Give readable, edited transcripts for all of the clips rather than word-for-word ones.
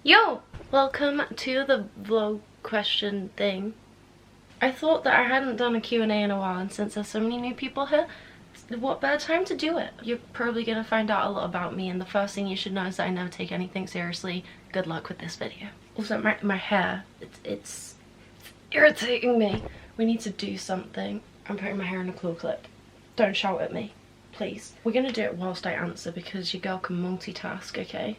Yo! Welcome to the vlog question thing. I thought that I hadn't done a Q&A in a while, and since there's so many new people here, what better time to do it? You're probably gonna find out a lot about me, and the first thing you should know is that I never take anything seriously. Good luck with this video. Also, my hair, it's irritating me. We need to do something. I'm putting my hair in a claw clip. Don't shout at me, please. We're gonna do it whilst I answer because your girl can multitask, okay?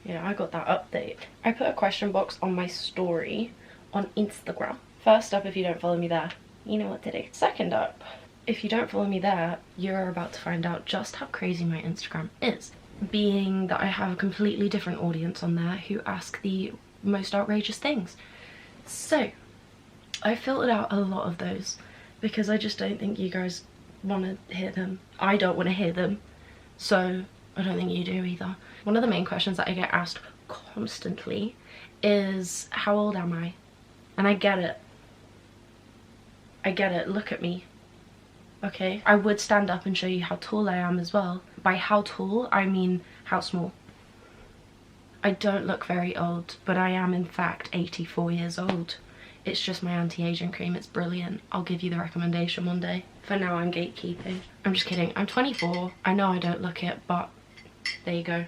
Yeah, I got that update. I put a question box on my story on Instagram. First up, if you don't follow me there, you know what to do. Second up, if you don't follow me there, you're about to find out just how crazy my Instagram is. Being that I have a completely different audience on there who ask the most outrageous things. So, I filtered out a lot of those because I just don't think you guys want to hear them. I don't want to hear them, so I don't think you do either. One of the main questions that I get asked constantly is, how old am I? And I get it. I get it. Look at me. Okay? I would stand up and show you how tall I am as well. By how tall, I mean how small. I don't look very old, but I am in fact 84 years old. It's just my anti-aging cream. It's brilliant. I'll give you the recommendation one day. For now, I'm gatekeeping. I'm just kidding. I'm 24. I know I don't look it, but there you go.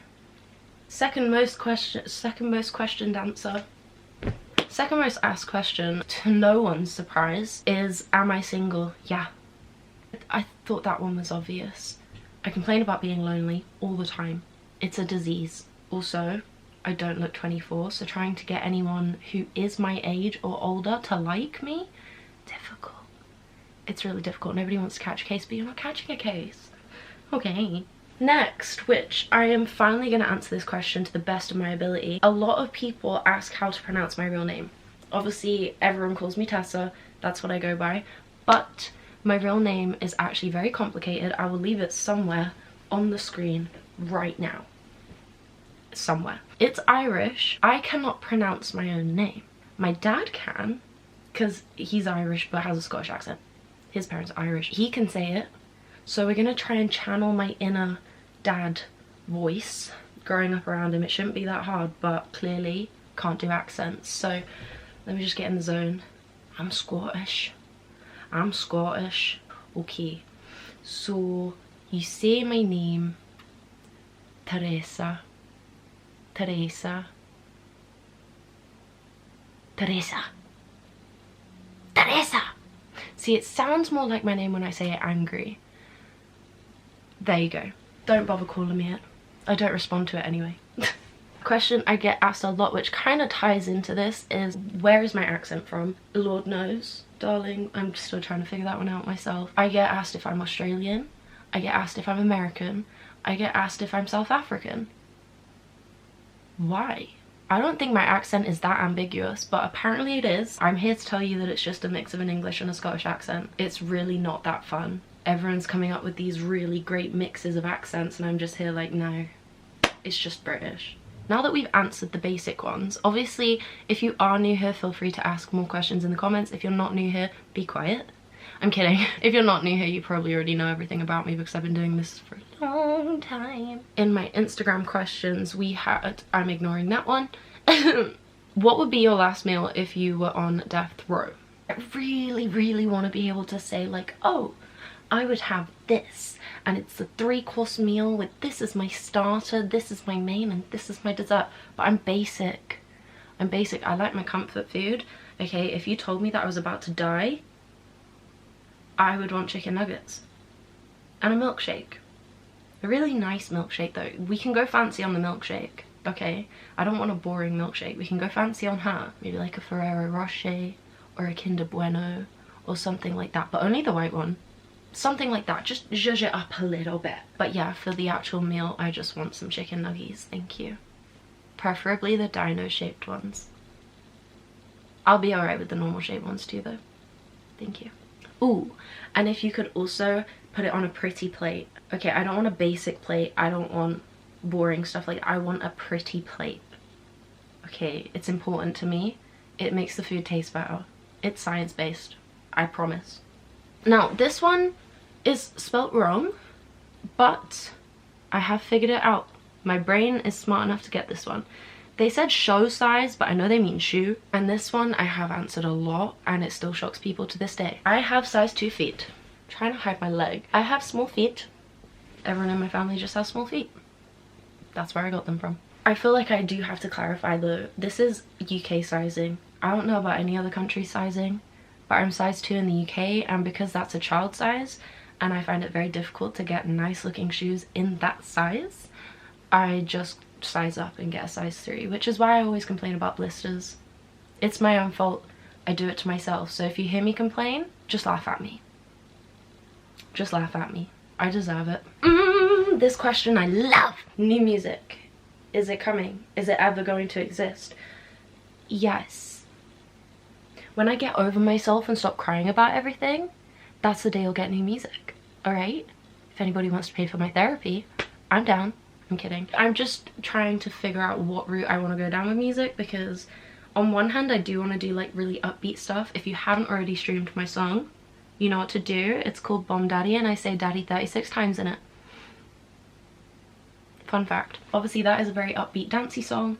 Second most questioned answer. Second most asked question, to no one's surprise, is, am I single? Yeah. I thought that one was obvious. I complain about being lonely all the time. It's a disease. Also, I don't look 24, so trying to get anyone who is my age or older to like me, difficult. It's really difficult. Nobody wants to catch a case, but you're not catching a case. Okay. Next, which I am finally going to answer this question to the best of my ability. A lot of people ask how to pronounce my real name. Obviously, everyone calls me Tessa. That's what I go by. But my real name is actually very complicated. I will leave it somewhere on the screen right now. Somewhere. It's Irish. I cannot pronounce my own name. My dad can, because he's Irish but has a Scottish accent. His parents are Irish. He can say it. So we're going to try and channel my inner dad voice growing up around him. It shouldn't be that hard, but clearly can't do accents. So let me just get in the zone. I'm Scottish. I'm Scottish. Okay. So you say my name, Teresa. Teresa. Teresa. Teresa. See, it sounds more like my name when I say it angry. There you go. Don't bother calling me it. I don't respond to it anyway. Question I get asked a lot, which kind of ties into this, is where is my accent from? Lord knows, darling. I'm still trying to figure that one out myself. I get asked if I'm Australian. I get asked if I'm American. I get asked if I'm South African. Why? I don't think my accent is that ambiguous, but apparently it is. I'm here to tell you that it's just a mix of an English and a Scottish accent. It's really not that fun. Everyone's coming up with these really great mixes of accents, and I'm just here like, no, it's just British. Now that we've answered the basic ones, obviously if you are new here, feel free to ask more questions in the comments. If you're not new here, be quiet. I'm kidding. If you're not new here, you probably already know everything about me because I've been doing this for a long time. In my Instagram questions we had, I'm ignoring that one. What would be your last meal if you were on death row? I really want to be able to say like, oh, I would have this, and it's a 3-course meal with this is my starter, this is my main, and this is my dessert. But I'm basic. I'm basic. I like my comfort food. Okay, if you told me that I was about to die, I would want chicken nuggets and a milkshake. A really nice milkshake though. We can go fancy on the milkshake, okay? I don't want a boring milkshake. We can go fancy on her. Maybe like a Ferrero Rocher or a Kinder Bueno or something like that, but only the white one. Something like that, just zhuzh it up a little bit. But yeah, for the actual meal, I just want some chicken nuggies, thank you. Preferably the dino shaped ones. I'll be alright with the normal shaped ones too though. Thank you. Ooh, and if you could also put it on a pretty plate. Okay, I don't want a basic plate, I don't want boring stuff like that. I want a pretty plate. Okay, it's important to me. It makes the food taste better. It's science-based, I promise. Now, this one is spelt wrong, but I have figured it out. My brain is smart enough to get this one. They said show size, but I know they mean shoe. And this one I have answered a lot and it still shocks people to this day. I have size 2 feet. I'm trying to hide my leg. I have small feet. Everyone in my family just has small feet. That's where I got them from. I feel like I do have to clarify though, this is UK sizing. I don't know about any other country sizing, but I'm size 2 in the UK, and because that's a child size and I find it very difficult to get nice looking shoes in that size, I just size up and get a size 3, which is why I always complain about blisters. It's my own fault. I do it to myself. So if you hear me complain, just laugh at me. Just laugh at me. I deserve it. This question I love. New music. Is it coming? Is it ever going to exist? Yes. When I get over myself and stop crying about everything, that's the day you'll get new music. Alright? If anybody wants to pay for my therapy, I'm down. I'm kidding. I'm just trying to figure out what route I want to go down with music, because on one hand I do want to do like really upbeat stuff. If you haven't already streamed my song, you know what to do. It's called Bomb Daddy and I say daddy 36 times in it. Fun fact. Obviously that is a very upbeat dancey song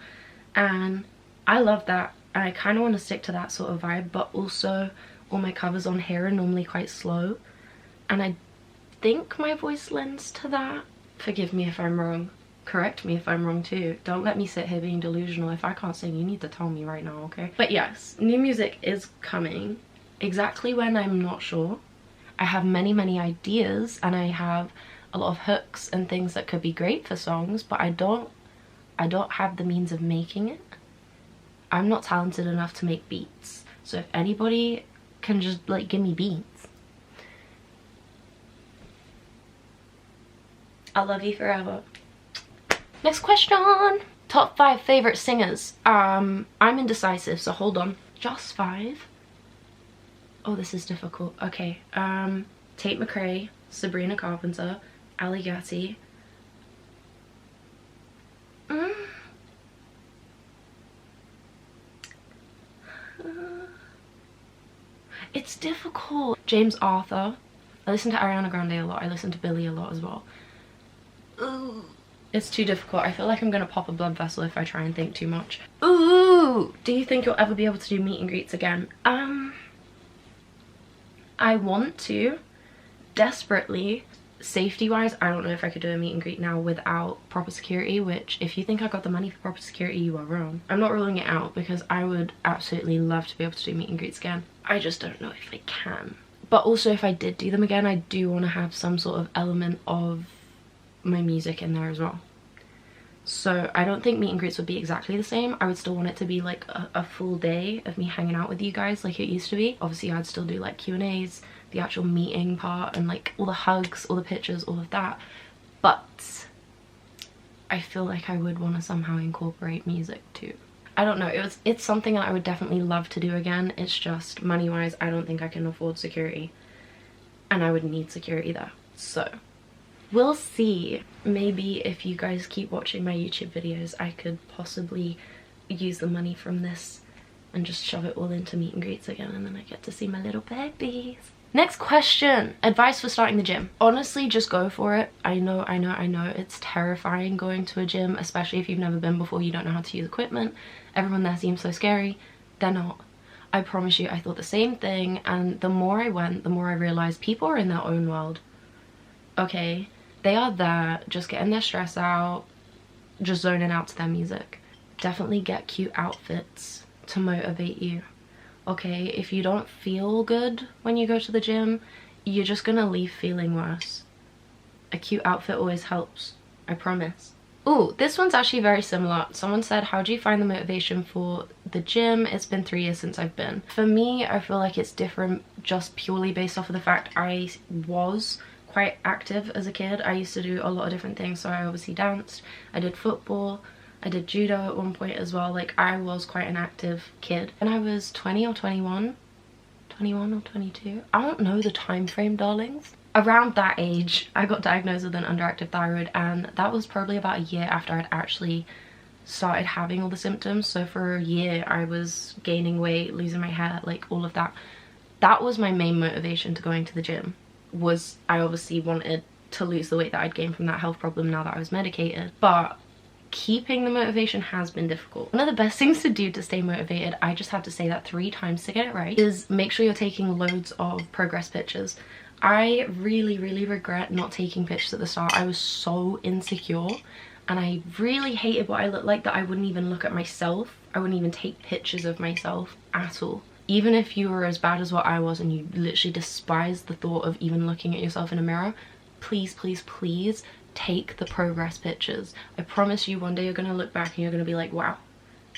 and I love that, and I kind of want to stick to that sort of vibe, but also all my covers on here are normally quite slow and I think my voice lends to that. Forgive me if I'm wrong. Correct me if I'm wrong too. Don't let me sit here being delusional. If I can't sing, you need to tell me right now, okay? But yes, new music is coming. Exactly when, I'm not sure. I have many ideas and I have a lot of hooks and things that could be great for songs, but I don't have the means of making it. I'm not talented enough to make beats. So if anybody can just like give me beats, I'll love you forever. Next question. Top 5 favorite singers. I'm indecisive, so hold on. Just 5. Oh, this is difficult. Okay. Tate McRae, Sabrina Carpenter, Ali Gatti. It's difficult. James Arthur. I listen to Ariana Grande a lot. I listen to Billie a lot as well. Ooh. It's too difficult. I feel like I'm gonna pop a blood vessel if I try and think too much. Ooh! Do you think you'll ever be able to do meet and greets again? I want to, desperately. Safety wise, I don't know if I could do a meet and greet now without proper security, which if you think I got the money for proper security, you are wrong. I'm not ruling it out because I would absolutely love to be able to do meet and greets again. I just don't know if I can. But also if I did do them again, I do want to have some sort of element of my music in there as well. So I don't think meet and greets would be exactly the same. I would still want it to be like a full day of me hanging out with you guys like it used to be. Obviously I'd still do like Q&As, the actual meeting part, and like all the hugs, all the pictures, all of that. But I feel like I would want to somehow incorporate music too. I don't know, it's something that I would definitely love to do again. It's just money wise, I don't think I can afford security, and I would need security there. So we'll see. Maybe if you guys keep watching my YouTube videos, I could possibly use the money from this and just shove it all into meet and greets again, and then I get to see my little babies. Next question. Advice for starting the gym. Honestly, just go for it. I know it's terrifying going to a gym, especially if you've never been before. You don't know how to use equipment. Everyone there seems so scary. They're not. I promise you, I thought the same thing, and the more I went, the more I realized people are in their own world. Okay? They are there, just getting their stress out, just zoning out to their music. Definitely get cute outfits to motivate you. Okay, if you don't feel good when you go to the gym, you're just gonna leave feeling worse. A cute outfit always helps, I promise. Ooh, this one's actually very similar. Someone said, how do you find the motivation for the gym? It's been 3 years since I've been. For me, I feel like it's different just purely based off of the fact I was quite active as a kid. I used to do a lot of different things. So I obviously danced, I did football, I did judo at one point as well. Like, I was quite an active kid. And I was 20 or 21 or 22. I don't know the time frame, darlings. Around that age, I got diagnosed with an underactive thyroid, and that was probably about a year after I'd actually started having all the symptoms. So for a year, I was gaining weight, losing my hair, like all of that. That was my main motivation to going to the gym. I obviously wanted to lose the weight that I'd gained from that health problem now that I was medicated. But keeping the motivation has been difficult. One of the best things to do to stay motivated, I just have to say that 3 times to get it right, is make sure you're taking loads of progress pictures. I really regret not taking pictures at the start. I was so insecure and I really hated what I looked like that I wouldn't even look at myself. I wouldn't even take pictures of myself at all. Even if you were as bad as what I was and you literally despised the thought of even looking at yourself in a mirror, please take the progress pictures. I promise you one day you're gonna look back and you're gonna be like, wow,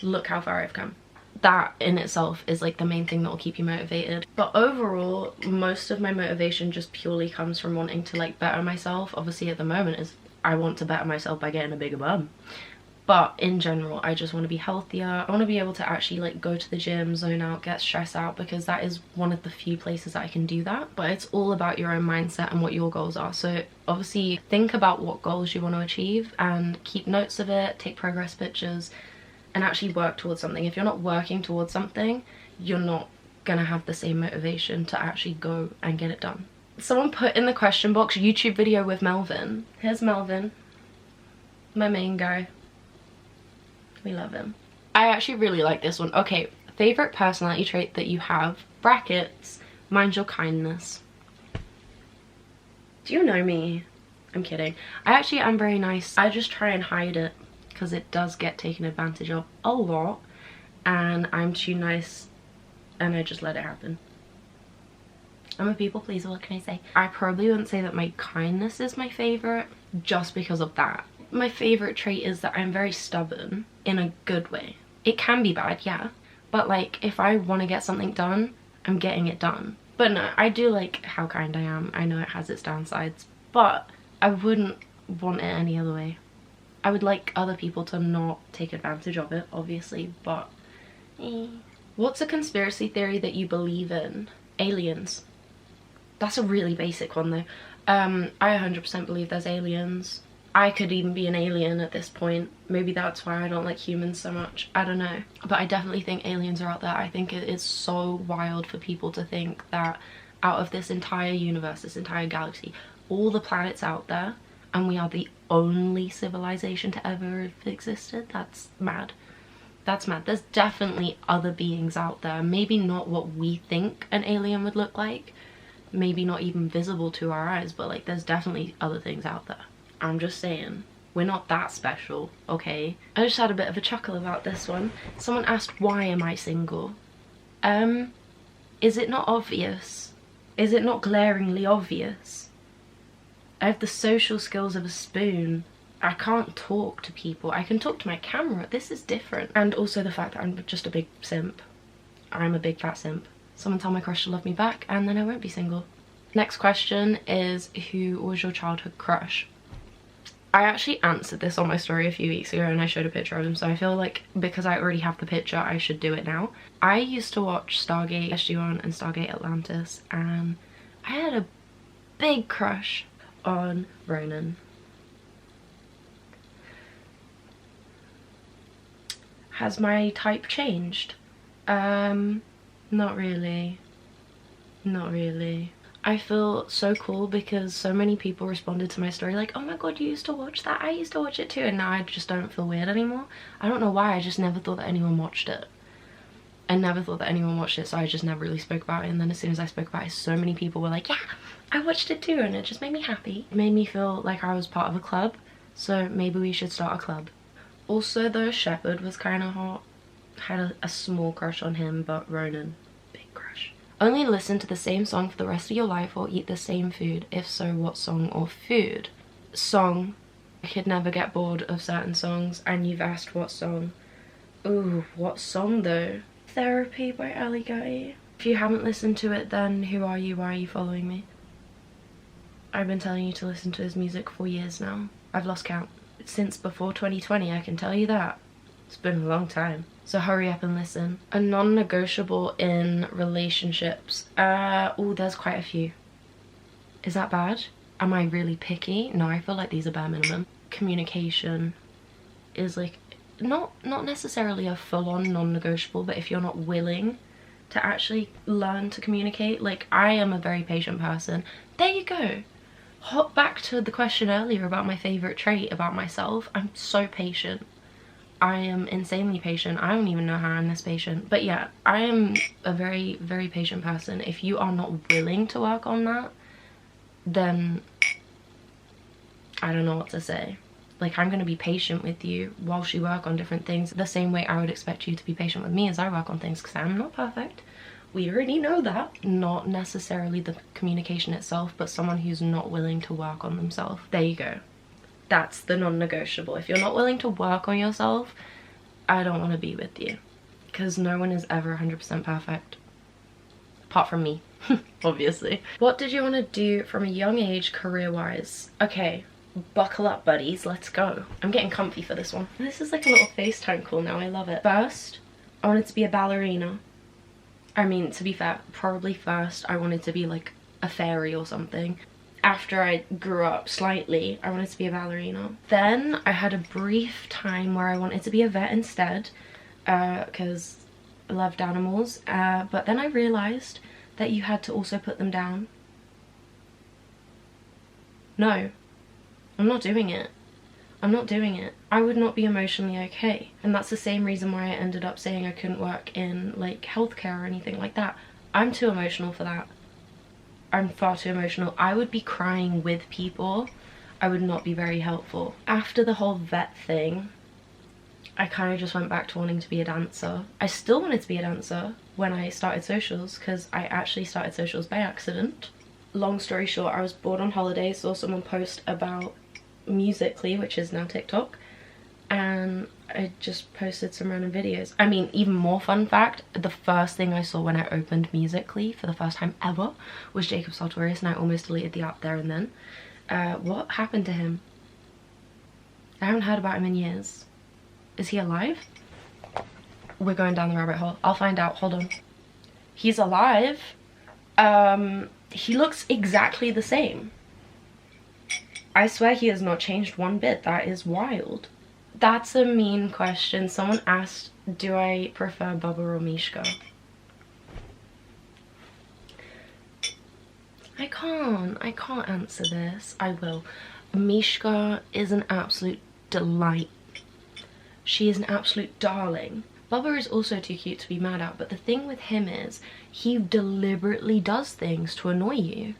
look how far I've come. That in itself is like the main thing that will keep you motivated. But overall, most of my motivation just purely comes from wanting to like better myself. Obviously at the moment is I want to better myself by getting a bigger bum. But in general, I just want to be healthier. I want to be able to actually like go to the gym, zone out, get stress out, because that is one of the few places that I can do that. But it's all about your own mindset and what your goals are. So obviously think about what goals you want to achieve and keep notes of it, take progress pictures, and actually work towards something. If you're not working towards something, you're not gonna have the same motivation to actually go and get it done. Someone put in the question box, YouTube video with Melvin. Here's Melvin, my main guy. We love him. I actually really like this one. Okay, favorite personality trait that you have, brackets, mind your kindness. Do you know me? I'm kidding. I actually am very nice. I just try and hide it because it does get taken advantage of a lot, and I'm too nice and I just let it happen. I'm a people pleaser, what can I say? I probably wouldn't say that my kindness is my favorite just because of that. My favorite trait is that I'm very stubborn in a good way. It can be bad, yeah, but like if I want to get something done, I'm getting it done. But no, I do like how kind I am. I know it has its downsides, but I wouldn't want it any other way. I would like other people to not take advantage of it, obviously, but What's a conspiracy theory that you believe in? Aliens. That's a really basic one though. I 100% believe there's aliens. I could even be an alien at this point. Maybe that's why I don't like humans so much. I don't know. But I definitely think aliens are out there. I think it is so wild for people to think that out of this entire universe, this entire galaxy, all the planets out there, and we are the only civilization to ever have existed. That's mad. That's mad. There's definitely other beings out there. Maybe not what we think an alien would look like. Maybe not even visible to our eyes, but like there's definitely other things out there. I'm just saying, we're not that special, okay? I just had a bit of a chuckle about this one. Someone asked, why am I single? Is it not obvious? Is it not glaringly obvious? I have the social skills of a spoon. I can't talk to people. I can talk to my camera. This is different. And also the fact that I'm just a big simp. I'm a big fat simp. Someone tell my crush to love me back and then I won't be single. Next question is, who was your childhood crush? I actually answered this on my story a few weeks ago and I showed a picture of him, so I feel like because I already have the picture I should do it now. I used to watch Stargate SG-1 and Stargate Atlantis and I had a big crush on Ronan. Has my type changed? Not really. Not really. I feel so cool because so many people responded to my story like, oh my god, you used to watch that? I used to watch it too, and now I just don't feel weird anymore. I don't know why, I just never thought that anyone watched it. I never thought that anyone watched it, so I just never really spoke about it. And then as soon as I spoke about it, so many people were like, yeah, I watched it too, and it just made me happy. It made me feel like I was part of a club, so maybe we should start a club. Also though, Shepherd was kind of hot. Had a small crush on him, but Ronan, big crush. Only listen to the same song for the rest of your life or eat the same food? If so, what song or food? Song. I could never get bored of certain songs, and you've asked what song. Ooh, what song though? Therapy by Ali Guy. If you haven't listened to it, then who are you? Why are you following me? I've been telling you to listen to his music for years now. I've lost count. Since before 2020, I can tell you that. It's been a long time. So hurry up and listen. A non-negotiable in relationships. Oh, there's quite a few. Is that bad? Am I really picky? No, I feel like these are bare minimum. Communication is like, not necessarily a full-on non-negotiable, but if you're not willing to actually learn to communicate, like I am a very patient person. There you go. Hop back to the question earlier about my favorite trait about myself. I'm so patient. I am insanely patient. I don't even know how I'm this patient. But yeah, I am a very, very patient person. If you are not willing to work on that, then I don't know what to say. Like, I'm gonna be patient with you whilst you work on different things, the same way I would expect you to be patient with me as I work on things, because I'm not perfect. We already know that. Not necessarily the communication itself, but someone who's not willing to work on themselves. There you go. That's the non-negotiable. If you're not willing to work on yourself, I don't want to be with you, because no one is ever 100% perfect, apart from me. Obviously. What did you want to do from a young age career-wise? Okay, buckle up, buddies, let's go. I'm getting comfy for this one. This is like a little FaceTime call now. I love it. First, I wanted to be a ballerina. I mean, to be fair, probably first I wanted to be like a fairy or something. After I grew up slightly, I wanted to be a ballerina. Then I had a brief time where I wanted to be a vet instead, because I loved animals. But then I realised that you had to also put them down. No, I'm not doing it. I'm not doing it. I would not be emotionally okay. And that's the same reason why I ended up saying I couldn't work in like healthcare or anything like that. I'm too emotional for that. I'm far too emotional. I would be crying with people. I would not be very helpful. After the whole vet thing, I kind of just went back to wanting to be a dancer. I still wanted to be a dancer when I started socials, because I actually started socials by accident. Long story short, I was bored on holiday, saw someone post about Musical.ly, which is now TikTok, and I just posted some random videos. I mean, even more fun fact, the first thing I saw when I opened Musical.ly for the first time ever was Jacob Sartorius, and I almost deleted the app there and then. What happened to him? I haven't heard about him in years. Is he alive? We're going down the rabbit hole. I'll find out. Hold on. He's alive. He looks exactly the same. I swear he has not changed one bit. That is wild. That's a mean question. Someone asked, do I prefer Bubba or Mishka? I can't answer this. I will. Mishka is an absolute delight. She is an absolute darling. Bubba is also too cute to be mad at, but the thing with him is he deliberately does things to annoy you.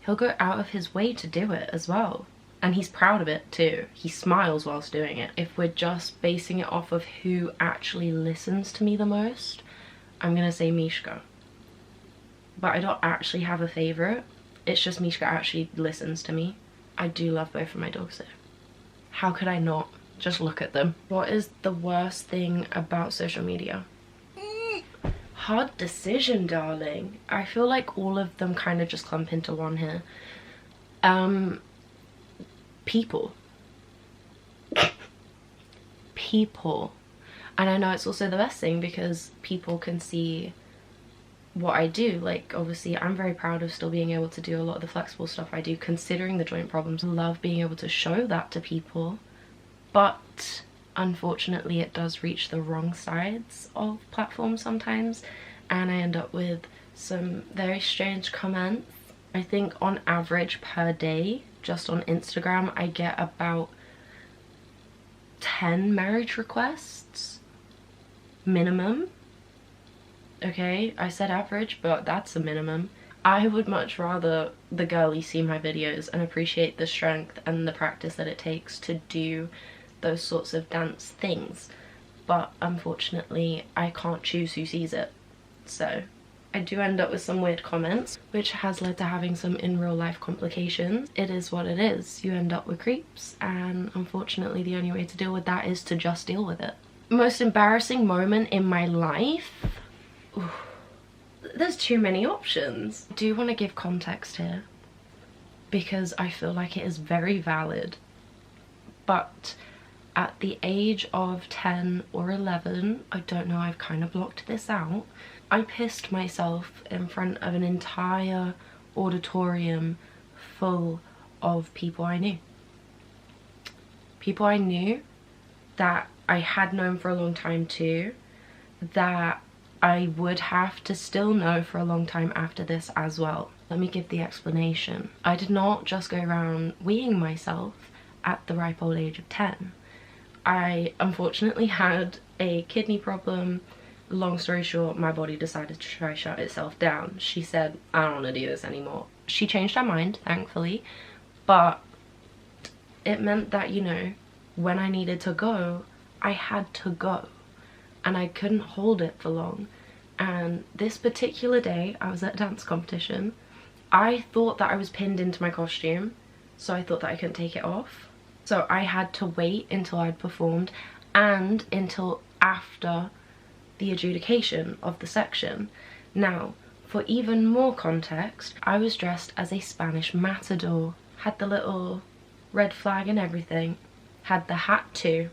He'll go out of his way to do it as well. And he's proud of it too. He smiles whilst doing it. If we're just basing it off of who actually listens to me the most, I'm gonna say Mishka. But I don't actually have a favourite. It's just Mishka actually listens to me. I do love both of my dogs though. How could I not? Just look at them. What is the worst thing about social media? Hard decision, darling. I feel like all of them kind of just clump into one here. People. People. And I know it's also the best thing because people can see what I do. Like, obviously I'm very proud of still being able to do a lot of the flexible stuff I do, considering the joint problems. I love being able to show that to people, but unfortunately it does reach the wrong sides of platforms sometimes, and I end up with some very strange comments. I think on average per day, just on Instagram, I get about 10 marriage requests minimum. Okay, I said average, but that's the minimum. I would much rather the girlie see my videos and appreciate the strength and the practice that it takes to do those sorts of dance things, but unfortunately I can't choose who sees it. So I do end up with some weird comments, which has led to having some in real life complications. It is what it is. You end up with creeps, and unfortunately the only way to deal with that is to just deal with it. Most embarrassing moment in my life? Ooh, there's too many options. I do want to give context here because I feel like it is very valid, but at the age of 10 or 11, I don't know, I've kind of blocked this out, I pissed myself in front of an entire auditorium full of people I knew. People I knew that I had known for a long time too, that I would have to still know for a long time after this as well. Let me give the explanation. I did not just go around weeing myself at the ripe old age of 10. I unfortunately had a kidney problem. Long story short, my body decided to try shut itself down. She said, I don't want to do this anymore. She changed her mind, thankfully, but it meant that, you know, when I needed to go, I had to go, and I couldn't hold it for long. And this particular day, I was at a dance competition. I thought that I was pinned into my costume, so I thought that I couldn't take it off. So I had to wait until I'd performed and until after the adjudication of the section. Now, for even more context, I was dressed as a Spanish matador. Had the little red flag and everything. Had the hat too.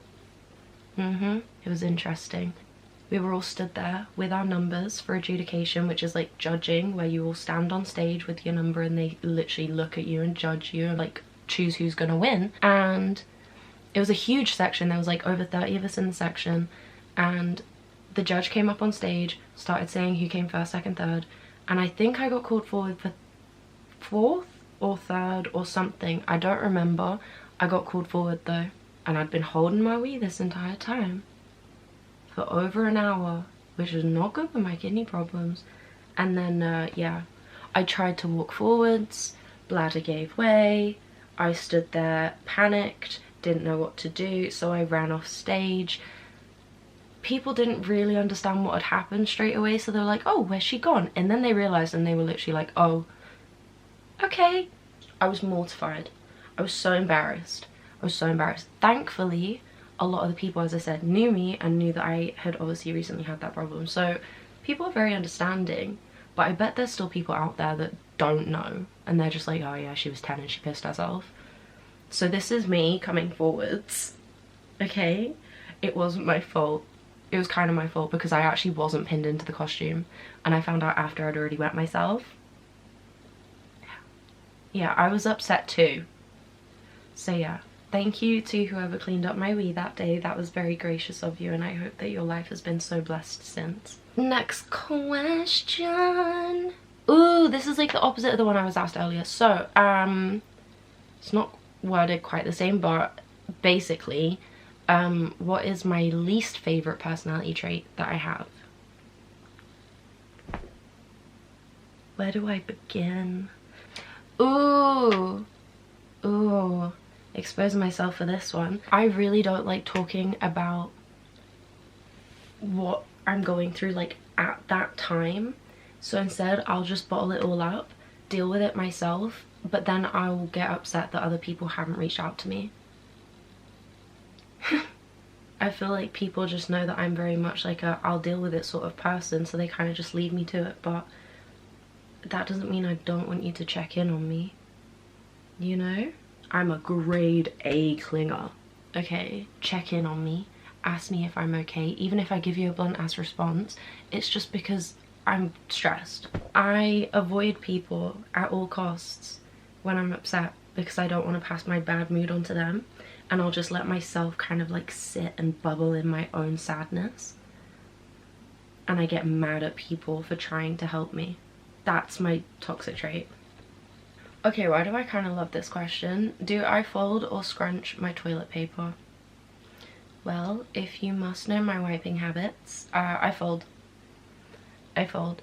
It was interesting. We were all stood there with our numbers for adjudication, which is like judging, where you all stand on stage with your number and they literally look at you and judge you and like choose who's gonna win. And it was a huge section. There was like over 30 of us in the section, and the judge came up on stage, started saying who came first, second, third, and I think I got called forward for fourth or third or something. I don't remember. I got called forward though, and I'd been holding my wee this entire time for over an hour, which was not good for my kidney problems. And then yeah, I tried to walk forwards, bladder gave way, I stood there panicked, didn't know what to do, so I ran off stage. People didn't really understand what had happened straight away, so they were like, oh, where's she gone? And then they realized, and they were literally like, oh, okay. I was mortified. I was so embarrassed. I was so embarrassed. Thankfully, a lot of the people, as I said, knew me and knew that I had obviously recently had that problem, so people are very understanding. But I bet there's still people out there that don't know, and they're just like, oh yeah, she was 10 and she pissed herself. So this is me coming forwards, okay? It wasn't my fault. It was kind of my fault because I actually wasn't pinned into the costume, and I found out after I'd already wet myself. Yeah, I was upset too. So yeah, thank you to whoever cleaned up my wee that day. That was very gracious of you, and I hope that your life has been so blessed since. Next question. Ooh, this is like the opposite of the one I was asked earlier. So, it's not worded quite the same, but basically, what is my least favorite personality trait that I have? Where do I begin? Ooh, exposing myself for this one. I really don't like talking about what I'm going through like at that time, so instead I'll just bottle it all up, deal with it myself, but then I will get upset that other people haven't reached out to me. I feel like people just know that I'm very much like a I'll deal with it sort of person, so they kind of just leave me to it, but that doesn't mean I don't want you to check in on me, you know? I'm a grade A clinger, okay? Check in on me, ask me if I'm okay. Even if I give you a blunt ass response, it's just because I'm stressed. I avoid people at all costs when I'm upset because I don't want to pass my bad mood on to them, and I'll just let myself kind of like sit and bubble in my own sadness, and I get mad at people for trying to help me. That's my toxic trait. Okay, why do I kind of love this question? Do I fold or scrunch my toilet paper? Well, if you must know my wiping habits, I fold. I fold.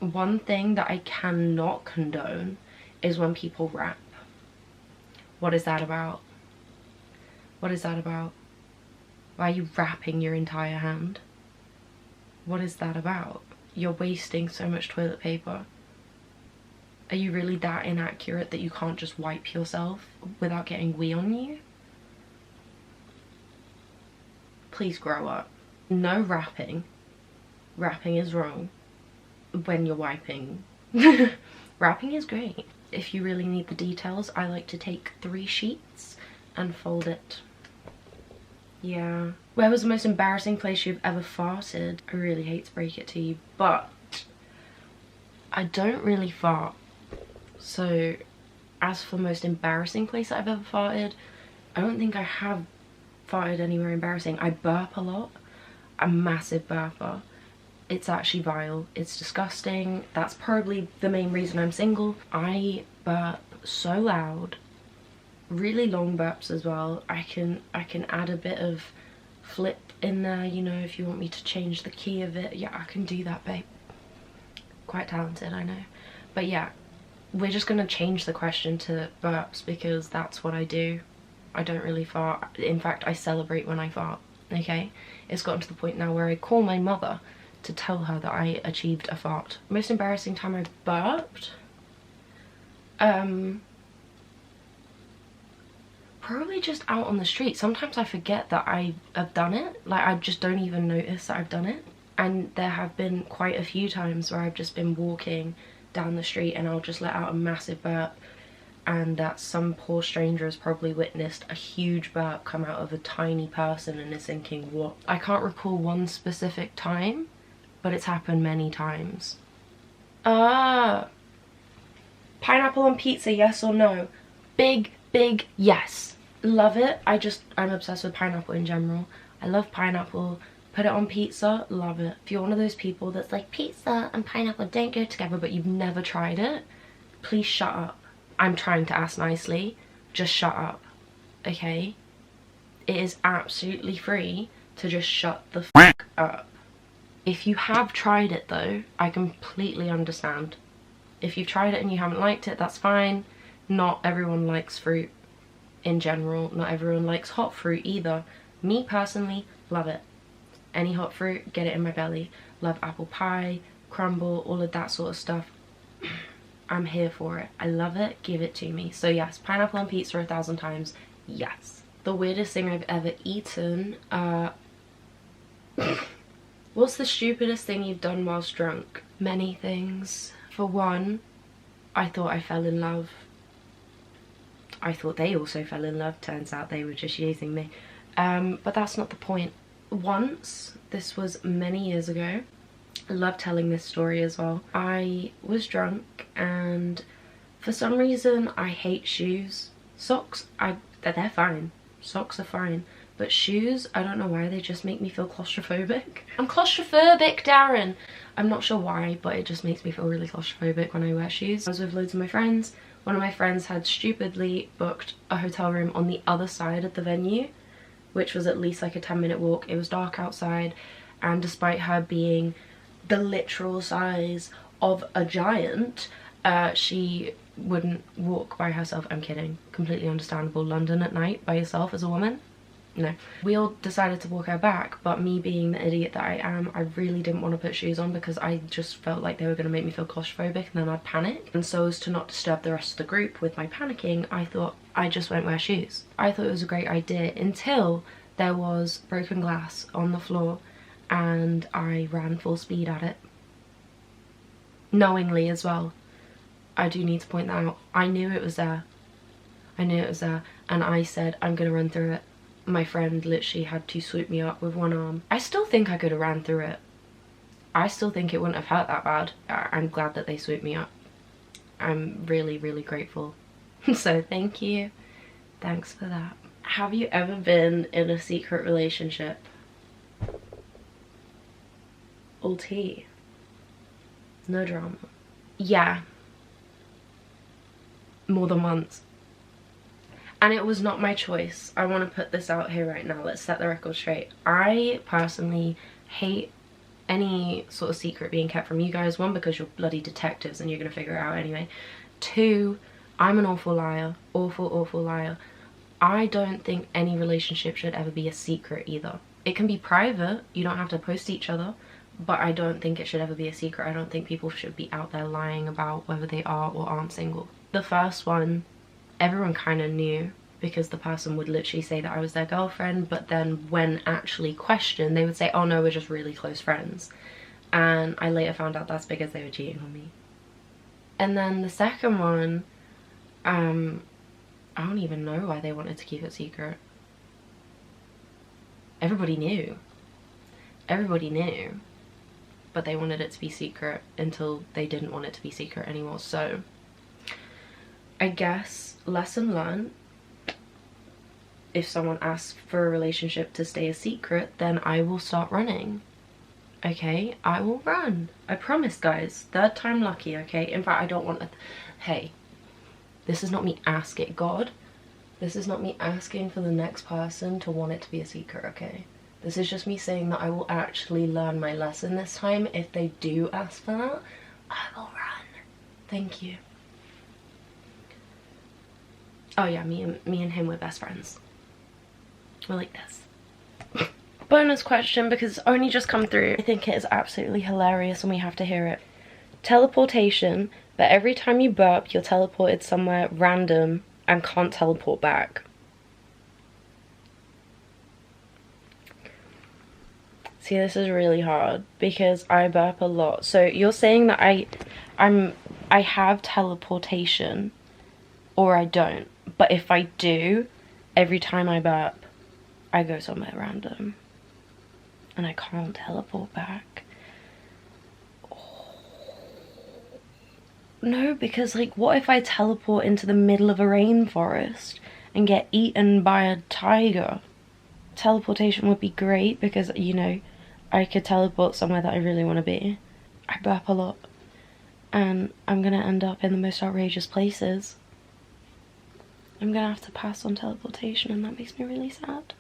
One thing that I cannot condone is when people wrap. What is that about? What is that about? Why are you wrapping your entire hand? What is that about? You're wasting so much toilet paper. Are you really that inaccurate that you can't just wipe yourself without getting wee on you? Please grow up. No wrapping. Wrapping is wrong when you're wiping. Wrapping is great. If you really need the details, I like to take 3 sheets and fold it. Yeah. Where was the most embarrassing place you've ever farted? I really hate to break it to you, but I don't really fart. So as for most embarrassing place that I've ever farted, I don't think I have farted anywhere embarrassing. I burp a lot. I'm a massive burper. It's actually vile. It's disgusting. That's probably the main reason I'm single. I burp so loud. Really long burps as well. I can add a bit of flip in there, you know, if you want me to change the key of it. Yeah, I can do that, babe. Quite talented, I know. But yeah, we're just gonna change the question to burps because that's what I do. I don't really fart. In fact, I celebrate when I fart, okay? It's gotten to the point now where I call my mother to tell her that I achieved a fart. Most embarrassing time I burped? Probably just out on the street. Sometimes I forget that I have done it. Like, I just don't even notice that I've done it. And there have been quite a few times where I've just been walking down the street and I'll just let out a massive burp, and that some poor stranger has probably witnessed a huge burp come out of a tiny person and is thinking, what? I can't recall one specific time, but it's happened many times. Pineapple on pizza, yes or no? Big yes. Love it. I'm obsessed with pineapple in general. I love pineapple. Put it on pizza, love it. If you're one of those people that's like, pizza and pineapple don't go together, but you've never tried it, please shut up. I'm trying to ask nicely. Just shut up, okay? It is absolutely free to just shut the fuck up. If you have tried it though, I completely understand. If you've tried it and you haven't liked it, that's fine. Not everyone likes fruit in general. Not everyone likes hot fruit either. Me personally, love it. Any hot fruit, get it in my belly. Love apple pie, crumble, all of that sort of stuff. I'm here for it. I love it. Give it to me. So yes, pineapple on pizza 1,000 times. Yes. The weirdest thing I've ever eaten. What's the stupidest thing you've done whilst drunk? Many things. For one, I thought I fell in love. I thought they also fell in love. Turns out they were just using me. But that's not the point. Once, this was many years ago, I love telling this story as well. I was drunk and for some reason I hate shoes. Socks, they're fine. Socks are fine. But shoes, I don't know why, they just make me feel claustrophobic. I'm claustrophobic, Darren! I'm not sure why, but it just makes me feel really claustrophobic when I wear shoes. I was with loads of my friends. One of my friends had stupidly booked a hotel room on the other side of the venue, which was at least like a 10-minute walk. It was dark outside, and despite her being the literal size of a giant, she wouldn't walk by herself. I'm kidding. Completely understandable. London at night by yourself as a woman? No. We all decided to walk her back, but me being the idiot that I am, I really didn't want to put shoes on because I just felt like they were going to make me feel claustrophobic and then I'd panic. And so as to not disturb the rest of the group with my panicking, I thought I just won't wear shoes. I thought it was a great idea until there was broken glass on the floor and I ran full speed at it. Knowingly as well. I do need to point that out. I knew it was there. I knew it was there and I said, I'm going to run through it. My friend literally had to swoop me up with one arm. I still think I could have ran through it. I still think it wouldn't have hurt that bad. I'm glad that they swooped me up. I'm really, really grateful. So thank you. Thanks for that. Have you ever been in a secret relationship? All tea. No drama. Yeah. More than once. And it was not my choice. I want to put this out here right now. Let's set the record straight. I personally hate any sort of secret being kept from you guys. One, because you're bloody detectives and you're going to figure it out anyway. Two, I'm an awful liar. Awful, awful liar. I don't think any relationship should ever be a secret either. It can be private. You don't have to post each other. But I don't think it should ever be a secret. I don't think people should be out there lying about whether they are or aren't single. The first one, everyone kind of knew because the person would literally say that I was their girlfriend, but then when actually questioned, they would say, oh no, we're just really close friends. And I later found out that's because they were cheating on me. And then the second one, I don't even know why they wanted to keep it secret. Everybody knew. Everybody knew. But they wanted it to be secret until they didn't want it to be secret anymore. So I guess lesson learned, if someone asks for a relationship to stay a secret, then I will start running. okay, I will run. I promise, guys. Third time lucky, okay? In fact, I don't want to... Hey, this is not me asking God. This is not me asking for the next person to want it to be a secret, okay? This is just me saying that I will actually learn my lesson this time. If they do ask for that, I will run. Thank you. Oh yeah, me and him, we're best friends. We're like this. Bonus question, because it's only just come through. I think it is absolutely hilarious and we have to hear it. Teleportation, but every time you burp, you're teleported somewhere random and can't teleport back. See, this is really hard because I burp a lot. So you're saying that I have teleportation or I don't. But if I do, every time I burp, I go somewhere random. And I can't teleport back. No, because like, what if I teleport into the middle of a rainforest and get eaten by a tiger? Teleportation would be great because, you know, I could teleport somewhere that I really want to be. I burp a lot and I'm gonna end up in the most outrageous places. I'm gonna have to pass on teleportation and that makes me really sad.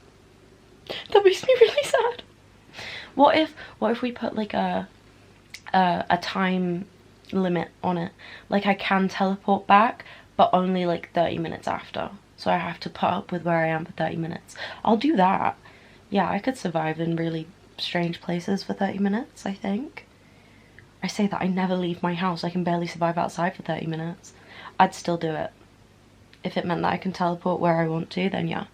That makes me really sad. What if we put like a time limit on it? Like I can teleport back but only like 30 minutes after. So I have to put up with where I am for 30 minutes. I'll do that. Yeah, I could survive in really strange places for 30 minutes, I think. I say that I never leave my house. I can barely survive outside for 30 minutes. I'd still do it. If it meant that I can teleport where I want to, then yeah,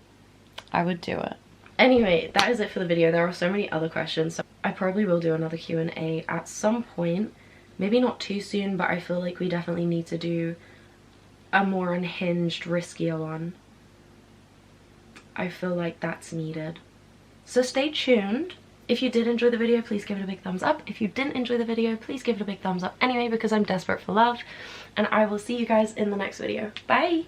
I would do it. Anyway, that is it for the video. There are so many other questions, so I probably will do another Q&A at some point. Maybe not too soon, but I feel like we definitely need to do a more unhinged, riskier one. I feel like that's needed. So stay tuned. If you did enjoy the video, please give it a big thumbs up. If you didn't enjoy the video, please give it a big thumbs up anyway, because I'm desperate for love. And I will see you guys in the next video. Bye!